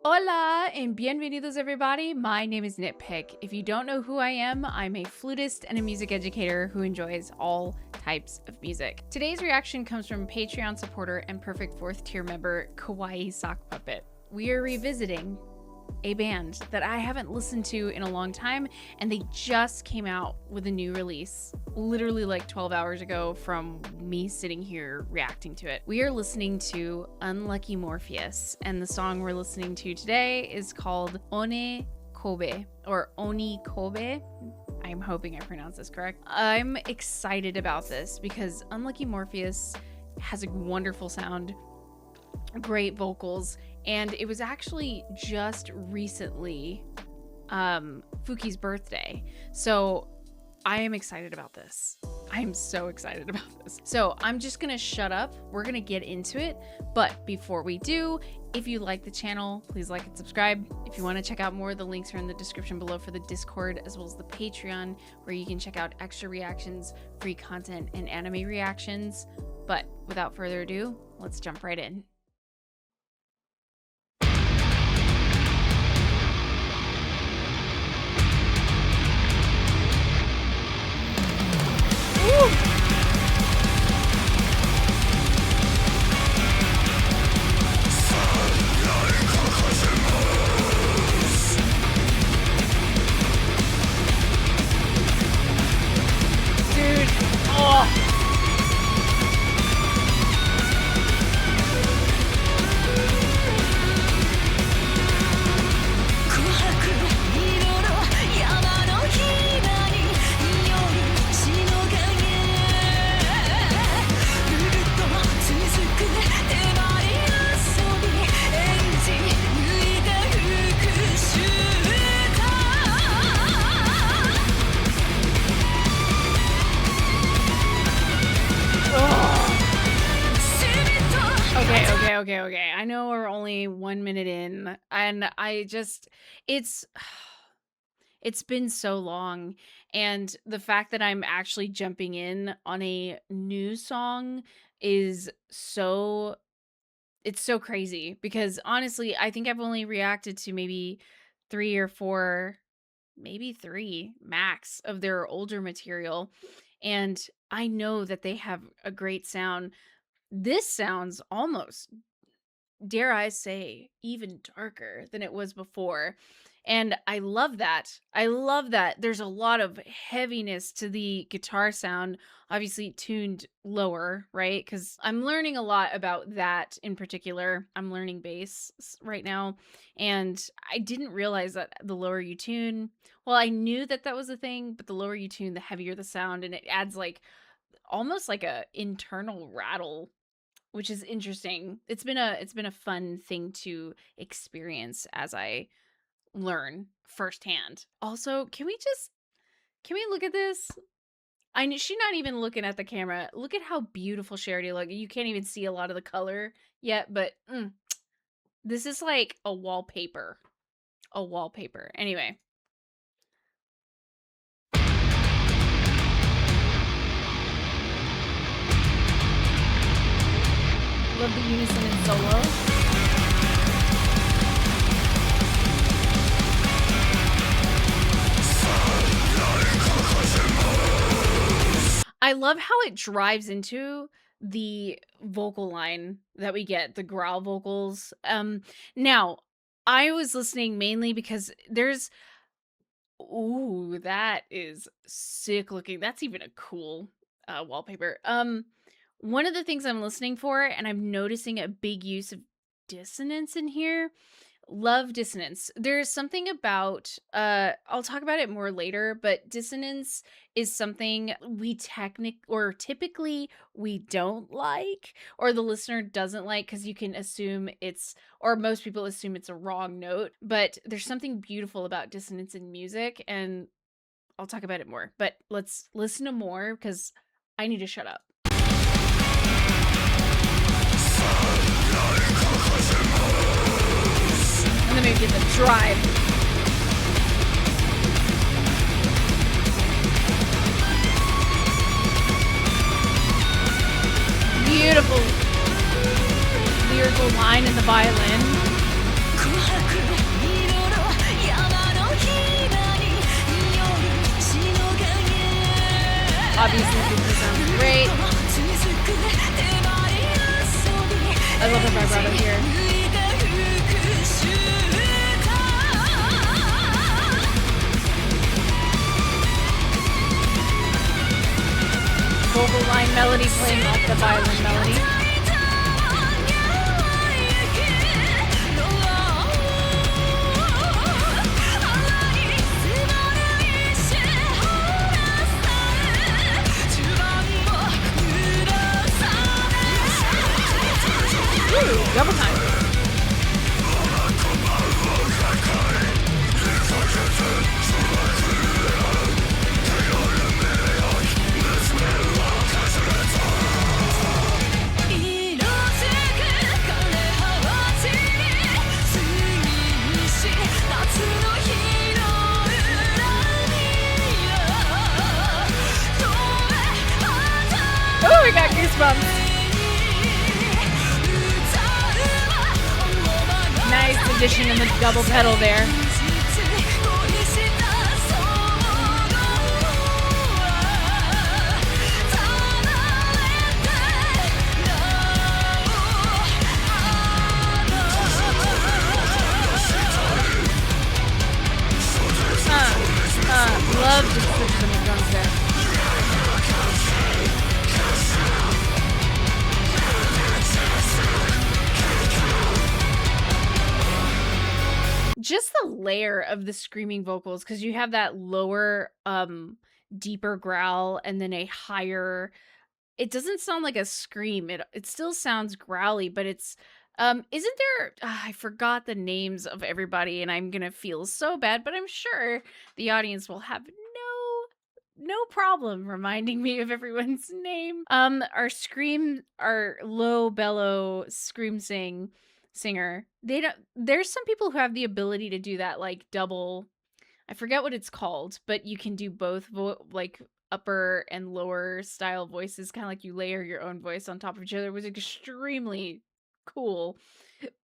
Hola and bienvenidos everybody. My name is NittPicc. If you don't know who I am, I'm a flutist and a music educator who enjoys all types of music. Today's reaction comes from Patreon supporter and perfect 4th tier member Kawaii Sock Puppet. We are revisiting a band that I haven't listened to in a long time, and they just came out with a new release literally like 12 hours ago from me sitting here reacting to it. We are listening to Unlucky Morpheus, and the song we're listening to today is called ONIKOBE or ONIKOBE. I'm hoping I pronounced this correct. I'm excited about this because Unlucky Morpheus has a wonderful sound, great vocals, and it was actually just recently Fuki's birthday. So I am excited about this. I am so excited about this. So I'm just gonna shut up. We're gonna get into it. But before we do, if you like the channel, please like and subscribe. If you wanna check out more, the links are in the description below for the Discord as well as the Patreon, where you can check out extra reactions, free content, and anime reactions. But without further ado, let's jump right in. Dude, oh. Okay. I know we're only 1 minute in, and it's been so long, and the fact that I'm actually jumping in on a new song is it's so crazy because honestly, I think I've only reacted to maybe 3 or 4, maybe 3 max of their older material, and I know that they have a great sound. This sounds almost, dare I say, even darker than it was before. And I love that. I love that there's a lot of heaviness to the guitar sound, obviously tuned lower, right? Because I'm learning a lot about that in particular. I'm learning bass right now, and I didn't realize that the lower you tune, well, I knew that that was a thing, but the lower you tune, the heavier the sound, and it adds like almost like a internal rattle, which is interesting. It's been a fun thing to experience as I learn firsthand. Also, can we look at this? She's not even looking at the camera. Look at how beautiful she already looks. You can't even see a lot of the color yet, but this is like a wallpaper. A wallpaper. Anyway. Love the unison and solo. I love how it drives into the vocal line that we get, the growl vocals. Now, I was listening mainly because there's, ooh, that is sick looking. That's even a cool wallpaper. One of the things I'm listening for, and I'm noticing a big use of dissonance in here. Love dissonance. There's something about, I'll talk about it more later, but dissonance is something we typically we don't like, or the listener doesn't like, because you can assume it's, or most people assume it's a wrong note, but there's something beautiful about dissonance in music, and I'll talk about it more, but let's listen to more because I need to shut up. And then maybe get the drive. Beautiful lyrical line in the violin. melody playing off the violin melody. Ooh, double time. Oh, we got goosebumps. Nice addition in the double pedal there. Love the switches in the drums there. Just the layer of the screaming vocals, because you have that lower, deeper growl and then a higher. It doesn't sound like a scream. It still sounds growly, but it's isn't there I forgot the names of everybody and I'm gonna feel so bad, but I'm sure the audience will have no problem reminding me of everyone's name. Our low bellow scream singer. There's some people who have the ability to do that, like double. I forget what it's called, but you can do both like upper and lower style voices, kind of like you layer your own voice on top of each other. It was extremely cool.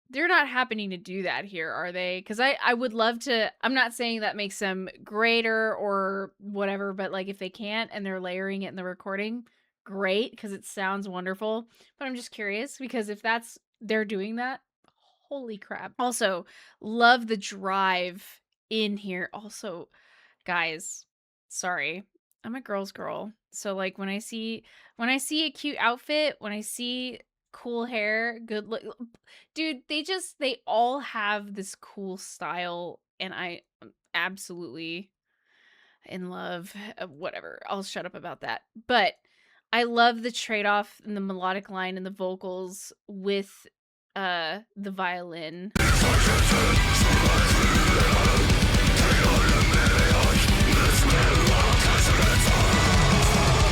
They're not happening to do that here, are they? Because I would love to. I'm not saying that makes them greater or whatever, but like if they can't and they're layering it in the recording, great, because it sounds wonderful. But I'm just curious, because if they're doing that, holy crap. Also, love the drive in here. Also, guys, sorry, I'm a girl's girl. So like when I see a cute outfit, when I see cool hair, good look, dude, they all have this cool style, and I am absolutely in love. Whatever, I'll shut up about that. But I love the trade-off in the melodic line and the vocals with the violin.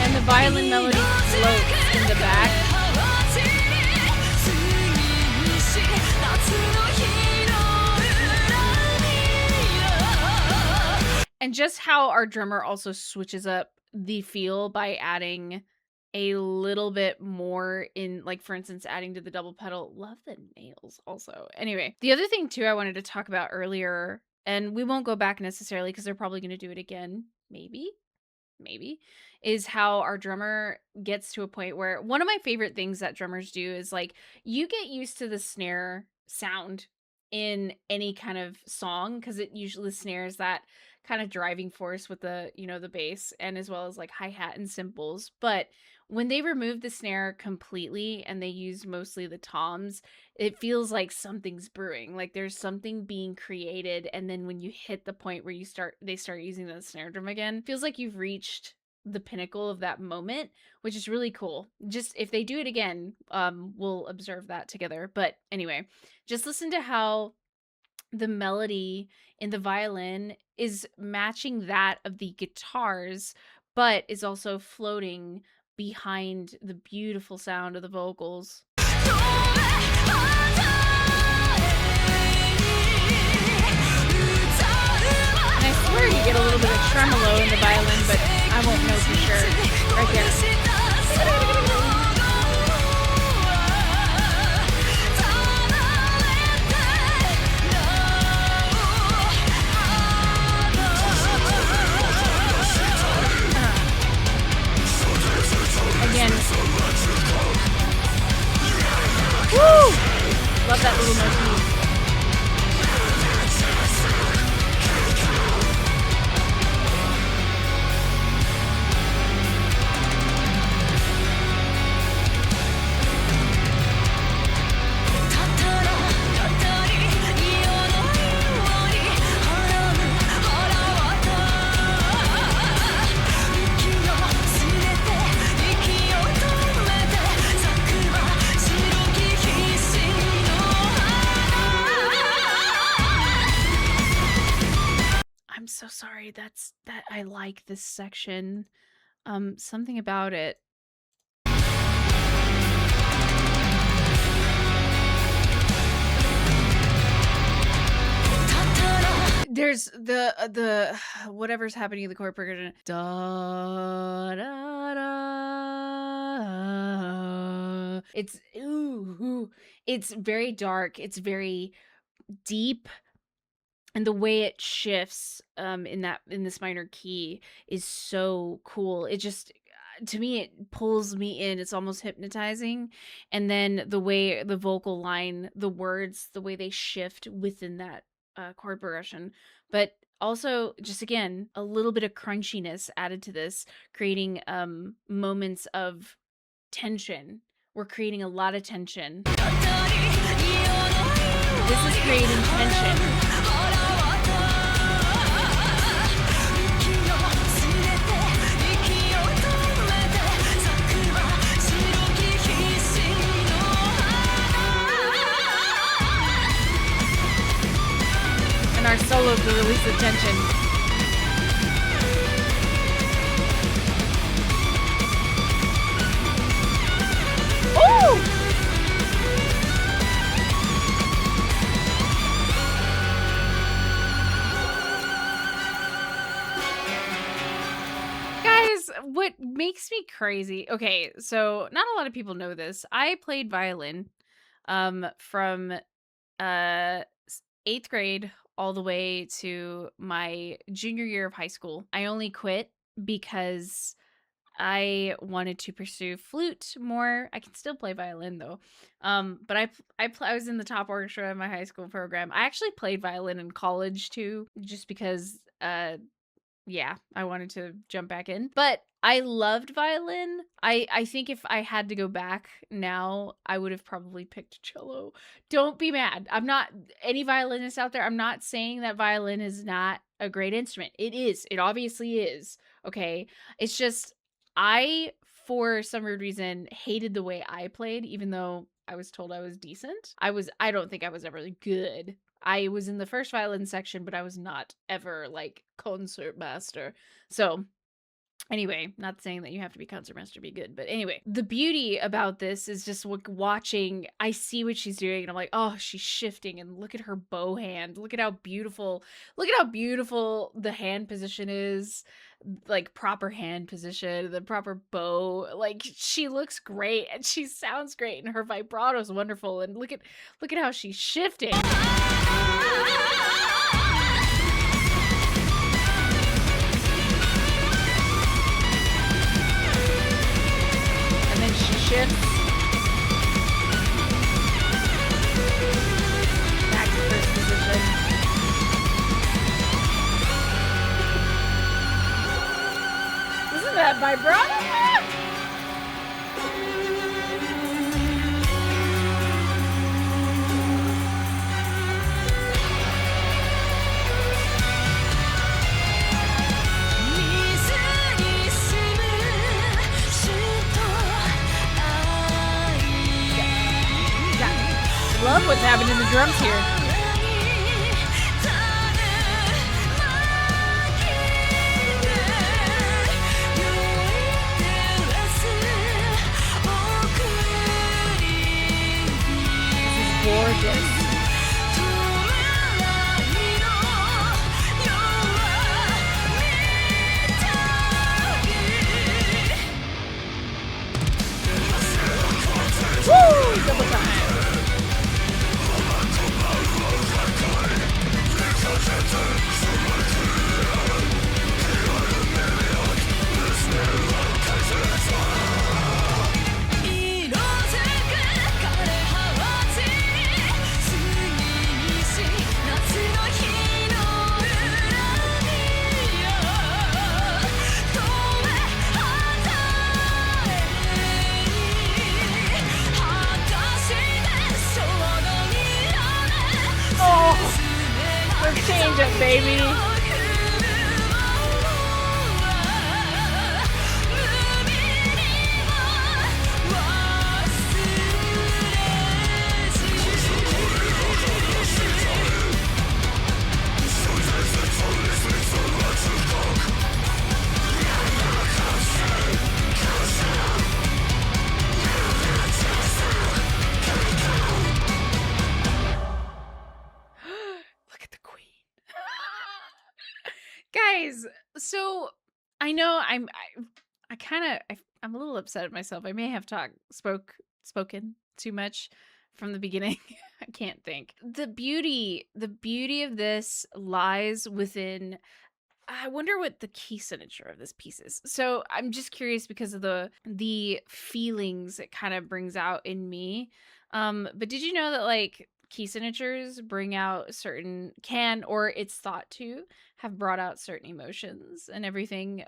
And the violin melody floats in the back. And just how our drummer also switches up the feel by adding a little bit more in, like, for instance, adding to the double pedal. Love the nails also. Anyway, the other thing too I wanted to talk about earlier, and we won't go back necessarily because they're probably going to do it again, maybe, is how our drummer gets to a point where one of my favorite things that drummers do is, like, you get used to the snare sound in any kind of song, because it usually snares that kind of driving force with the, the bass, and as well as like hi-hat and cymbals. But when they remove the snare completely and they use mostly the toms, it feels like something's brewing, like there's something being created. And then when you hit the point where they start using the snare drum again, it feels like you've reached the pinnacle of that moment, which is really cool. Just if they do it again, we'll observe that together. But anyway, just listen to how the melody in the violin is matching that of the guitars, but is also floating behind the beautiful sound of the vocals. And I swear you get a little bit of tremolo in the violin, but I won't know for sure. Right there. Again. Woo! Love that little motif. so sorry. I like this section. Something about it. There's the whatever's happening in the chord progression. Da da da. It's it's very dark. It's very deep, and the way it shifts in this minor key is so cool. It just, to me, it pulls me in. It's almost hypnotizing. And then the way the vocal line, the words, the way they shift within that chord progression, but also just, again, a little bit of crunchiness added to this, creating moments of tension. We're creating a lot of tension. This is creating tension. And our solo to release the tension. Oh! Guys, what makes me crazy? Okay, so not a lot of people know this. I played violin from 8th grade all the way to my junior year of high school. I only quit because I wanted to pursue flute more. I can still play violin though. But I was in the top orchestra in my high school program. I actually played violin in college too, just because yeah, I wanted to jump back in. But I loved violin. I think if I had to go back now, I would have probably picked cello. Don't be mad. I'm not, any violinists out there, I'm not saying that violin is not a great instrument. It is. It obviously is. Okay. It's just, I, for some weird reason, hated the way I played, even though I was told I was decent. I don't think I was ever good. I was in the first violin section, but I was not ever like concertmaster. So anyway, not saying that you have to be concertmaster to be good, but anyway, the beauty about this is just watching, I see what she's doing and I'm like, oh, she's shifting, and look at her bow hand. Look at how beautiful the hand position is, like proper hand position, the proper bow. Like, she looks great and she sounds great and her vibrato is wonderful, and look at how she's shifting. Shifts back to first position. Isn't that vibrato? Love what's happening in the drums here. This is gorgeous. Woo! Double time. Change it, baby. guys, so I know I kind of I'm a little upset at myself. I may have spoken too much from the beginning. I can't think. The beauty of this lies within, I wonder what the key signature of this piece is. So I'm just curious because of the feelings it kind of brings out in me. But did you know that like key signatures bring out certain, can, or it's thought to have brought out certain emotions and everything?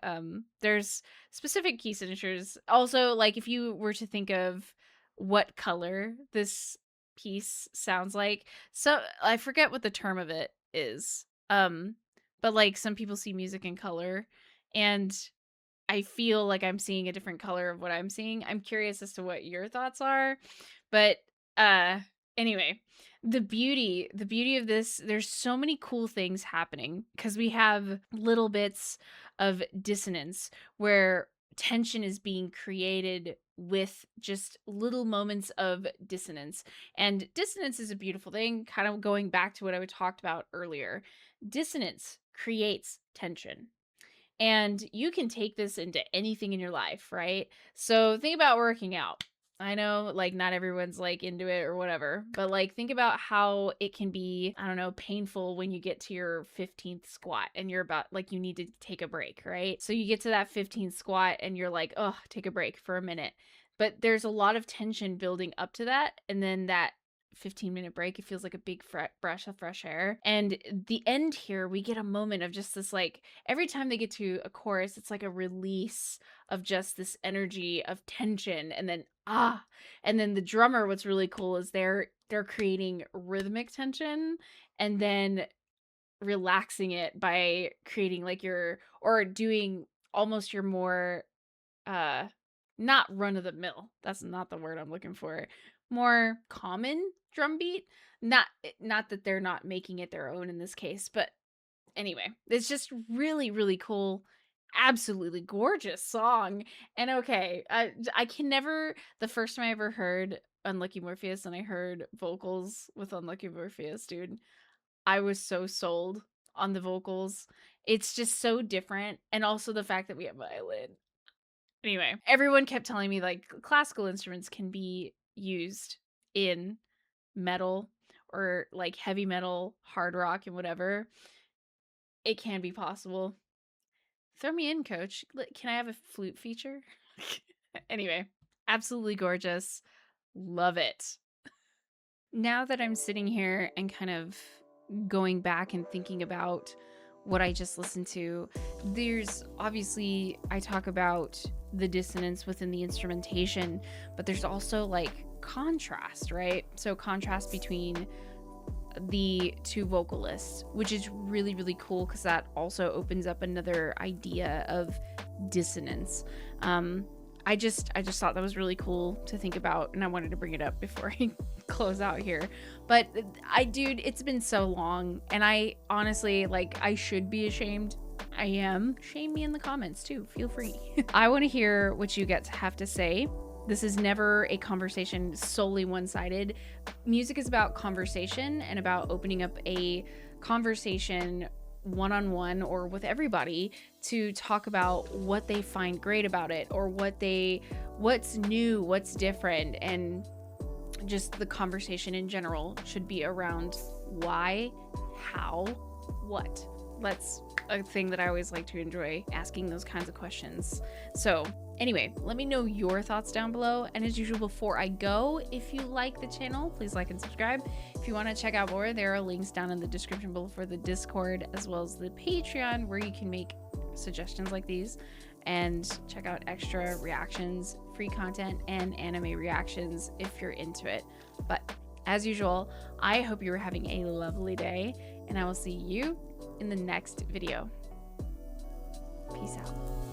There's specific key signatures. Also, like if you were to think of what color this piece sounds like, so I forget what the term of it is. But like some people see music in color, and I feel like I'm seeing a different color of what I'm seeing. I'm curious as to what your thoughts are. But uh anyway, the beauty of this, there's so many cool things happening because we have little bits of dissonance where tension is being created with just little moments of dissonance. And dissonance is a beautiful thing, kind of going back to what I talked about earlier. Dissonance creates tension. And you can take this into anything in your life, right? So think about working out. I know like not everyone's like into it or whatever, but like think about how it can be, I don't know, painful when you get to your 15th squat and you're about like you need to take a break, right? So you get to that 15th squat and you're like, "Oh, take a break for a minute." But there's a lot of tension building up to that, and then that 15-minute break, it feels like a big breath of fresh air. And the end here, we get a moment of just this, like every time they get to a chorus, it's like a release of just this energy of tension. And then and then the drummer, what's really cool is they're creating rhythmic tension and then relaxing it by creating like your, or doing almost your more uh not run of the mill, that's not the word I'm looking for, more common drum beat. Not that they're not making it their own in this case, but anyway, it's just really really cool, absolutely gorgeous song. And okay, I can never, the first time I ever heard Unlucky Morpheus and I heard vocals with Unlucky Morpheus, dude, I was so sold on the vocals. It's just so different, and also the fact that we have violin. Anyway, everyone kept telling me like classical instruments can be used in metal or like heavy metal, hard rock, and whatever. It can be possible. Throw me in, coach. Can I have a flute feature? Anyway, absolutely gorgeous. Love it. Now that I'm sitting here and kind of going back and thinking about what I just listened to, there's obviously, I talk about the dissonance within the instrumentation, but there's also like contrast, right? So contrast between the two vocalists, which is really really cool because that also opens up another idea of dissonance. I just thought that was really cool to think about, and I wanted to bring it up before I close out here. But dude, it's been so long, and I honestly, like, I should be ashamed. I am. Shame me in the comments too. Feel free. I want to hear what you have to say. This is never a conversation solely one-sided. Music is about conversation and about opening up a conversation one-on-one or with everybody to talk about what they find great about it, or what's new, what's different, and just the conversation in general should be around why, how, what. That's a thing that I always like to enjoy, asking those kinds of questions. So anyway, let me know your thoughts down below. And as usual, before I go, if you like the channel, please like and subscribe. If you want to check out more, there are links down in the description below for the Discord as well as the Patreon, where you can make suggestions like these and check out extra reactions, free content, and anime reactions if you're into it. But as usual, I hope you are having a lovely day, and I will see you in the next video. Peace out.